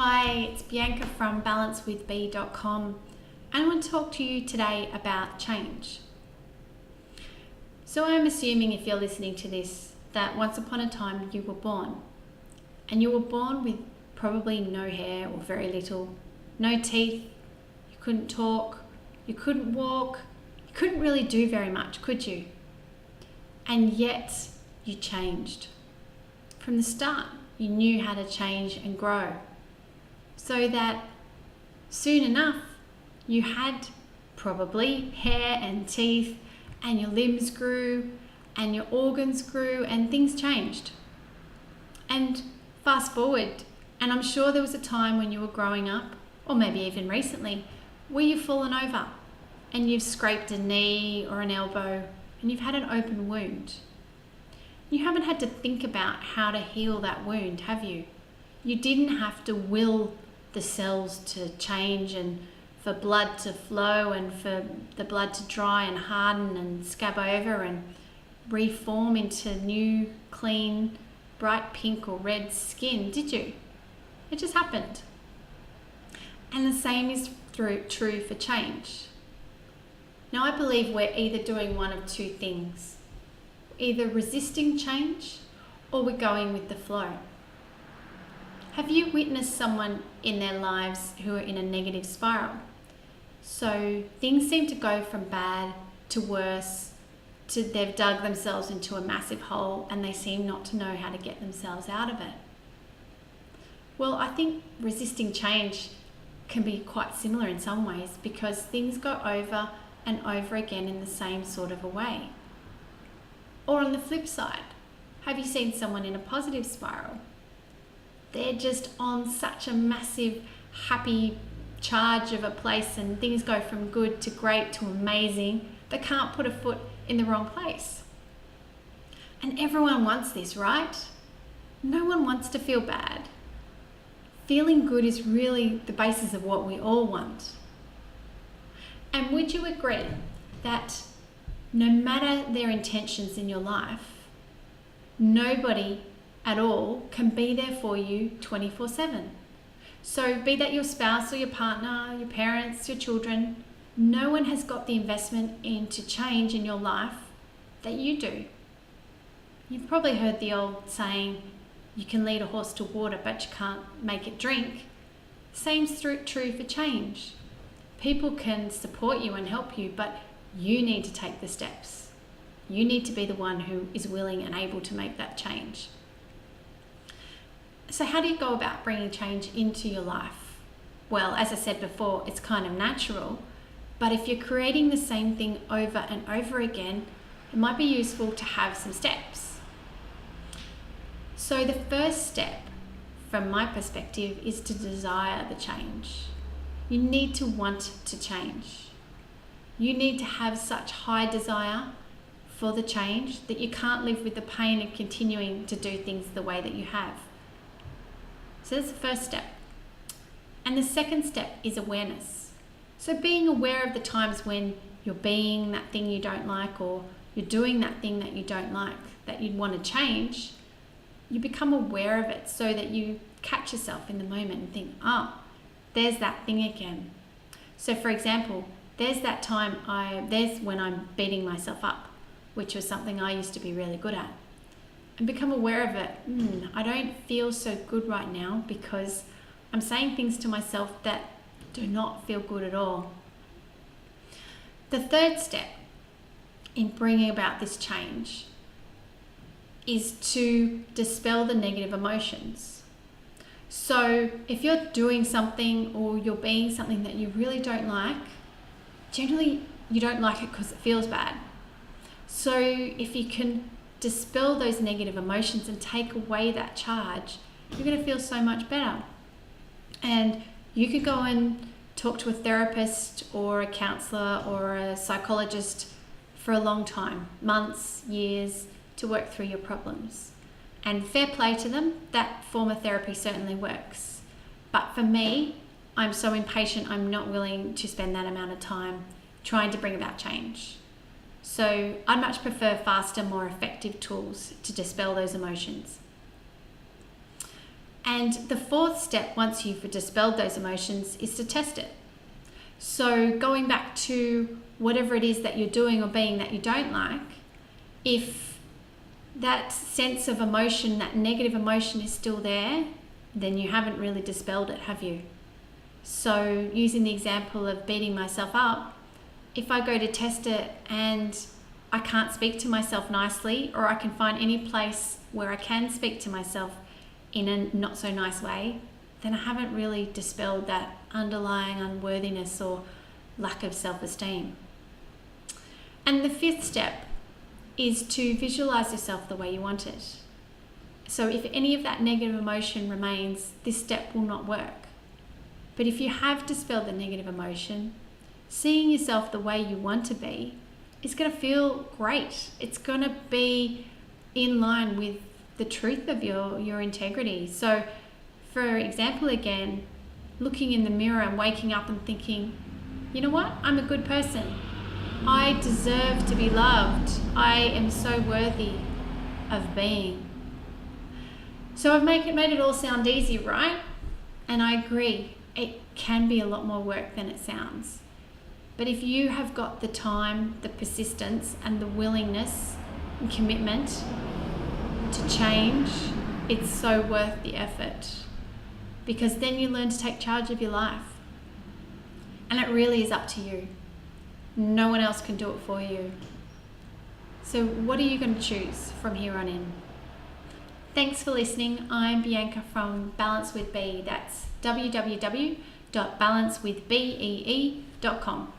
Hi, it's Bianca from balancewithb.com, and I want to talk to you today about change. So I'm assuming if you're listening to this that once upon a time you were born, and you were born with probably no hair or very little, no teeth, you couldn't talk, you couldn't walk, you couldn't really do very much, could you? And yet you changed. From the start, you knew how to change and grow, so that soon enough you had probably hair and teeth, and your limbs grew and your organs grew and things changed. And fast forward, and I'm sure there was a time when you were growing up, or maybe even recently, where you've fallen over and you've scraped a knee or an elbow and you've had an open wound. You haven't had to think about how to heal that wound, have you? You didn't have to will the cells to change and for blood to flow and for the blood to dry and harden and scab over and reform into new, clean, bright pink or red skin, did you? It just happened. And the same is true for change. Now, I believe we're either doing one of two things. Either resisting change or we're going with the flow. Have you witnessed someone in their lives who are in a negative spiral? So things seem to go from bad to worse, to they've dug themselves into a massive hole and they seem not to know how to get themselves out of it. Well, I think resisting change can be quite similar in some ways, because things go over and over again in the same sort of a way. Or on the flip side, have you seen someone in a positive spiral? They're just on such a massive, happy charge of a place and things go from good to great to amazing. They can't put a foot in the wrong place. And everyone wants this, right? No one wants to feel bad. Feeling good is really the basis of what we all want. And would you agree that no matter their intentions in your life, nobody at all can be there for you 24/7. So be that your spouse or your partner, your parents, your children, no one has got the investment into change in your life that you do. You've probably heard the old saying, you can lead a horse to water, but you can't make it drink. Same's true for change. People can support you and help you, but you need to take the steps. You need to be the one who is willing and able to make that change. So how do you go about bringing change into your life? Well, as I said before, it's kind of natural, but if you're creating the same thing over and over again, it might be useful to have some steps. So the first step, from my perspective, is to desire the change. You need to want to change. You need to have such high desire for the change that you can't live with the pain of continuing to do things the way that you have. So that's the first step. And the second step is awareness. So being aware of the times when you're being that thing you don't like, or you're doing that thing that you don't like, that you'd want to change, you become aware of it so that you catch yourself in the moment and think, oh, there's that thing again. So for example, there's when I'm beating myself up, which was something I used to be really good at. And become aware of it. I don't feel so good right now because I'm saying things to myself that do not feel good at all. The third step in bringing about this change is to dispel the negative emotions. So if you're doing something or you're being something that you really don't like, generally you don't like it because it feels bad. So if you can dispel those negative emotions and take away that charge, you're going to feel so much better. And you could go and talk to a therapist or a counselor or a psychologist for a long time, months, years, to work through your problems. And fair play to them, that form of therapy certainly works. But for me, I'm so impatient, I'm not willing to spend that amount of time trying to bring about change. So I'd much prefer faster, more effective tools to dispel those emotions. And the fourth step, once you've dispelled those emotions, is to test it. So going back to whatever it is that you're doing or being that you don't like, if that sense of emotion, that negative emotion is still there, then you haven't really dispelled it, have you? So using the example of beating myself up, if I go to test it and I can't speak to myself nicely, or I can find any place where I can speak to myself in a not so nice way, then I haven't really dispelled that underlying unworthiness or lack of self-esteem. And the fifth step is to visualize yourself the way you want it. So if any of that negative emotion remains, this step will not work. But if you have dispelled the negative emotion, seeing yourself the way you want to be is going to feel great. It's going to be in line with the truth of your integrity. So for example, again, looking in the mirror and waking up and thinking, you know what? I'm a good person. I deserve to be loved. I am so worthy of being. So I've made it all sound easy, right? And I agree, it can be a lot more work than it sounds. But if you have got the time, the persistence, and the willingness and commitment to change, it's so worth the effort. Because then you learn to take charge of your life. And it really is up to you. No one else can do it for you. So what are you going to choose from here on in? Thanks for listening. I'm Bianca from Balance with Bee. That's www.balancewithbee.com.